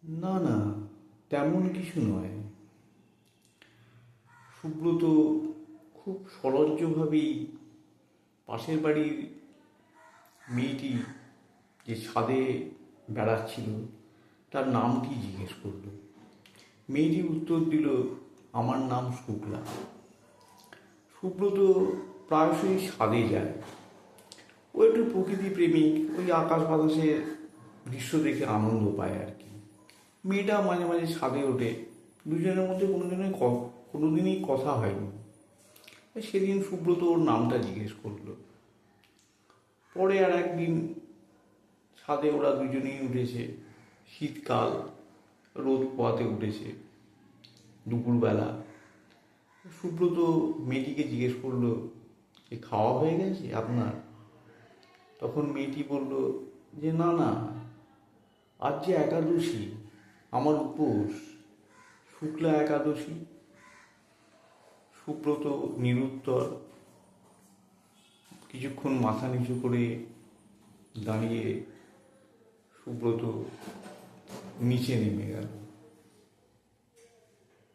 না না, তেমন কিছু নয়। সুব্রত খুব সলজ্জভাবেই পাশের বাড়ির মেয়েটি যে ছাদে বেড়াচ্ছিল তার নামটি জিজ্ঞেস করলো। মেয়েটি উত্তর দিল, আমার নাম শুক্লা। সুব্রত প্রায়শই ছাদে যায়। ও একটু প্রকৃতি প্রেমিক, ওই আকাশ বাতাসের দৃশ্য দেখে আনন্দ পায় আর কি। মেয়েটা মাঝে মাঝে ছাদে ওঠে। দুজনের মধ্যে কোনোদিনই কথা হয়নি। সেদিন সুব্রত ওর নামটা জিজ্ঞেস করলো। পরে আর একদিন ছাদে ওরা দুজনেই উঠেছে। শীতকাল, রোদ পোয়াতে উঠেছে দুপুরবেলা। সুব্রত মেয়েটিকে জিজ্ঞেস করলো, যে খাওয়া হয়ে গেছে আপনার? তখন মেয়েটি বলল যে না না, আজ যে একাদশী, আমার উপোস, শুক্লা একাদশী। সুব্রত নিরুত্তর কিছুক্ষণ মাথা নিচু করে দাঁড়িয়ে সুব্রত নিচে নেমে গেল।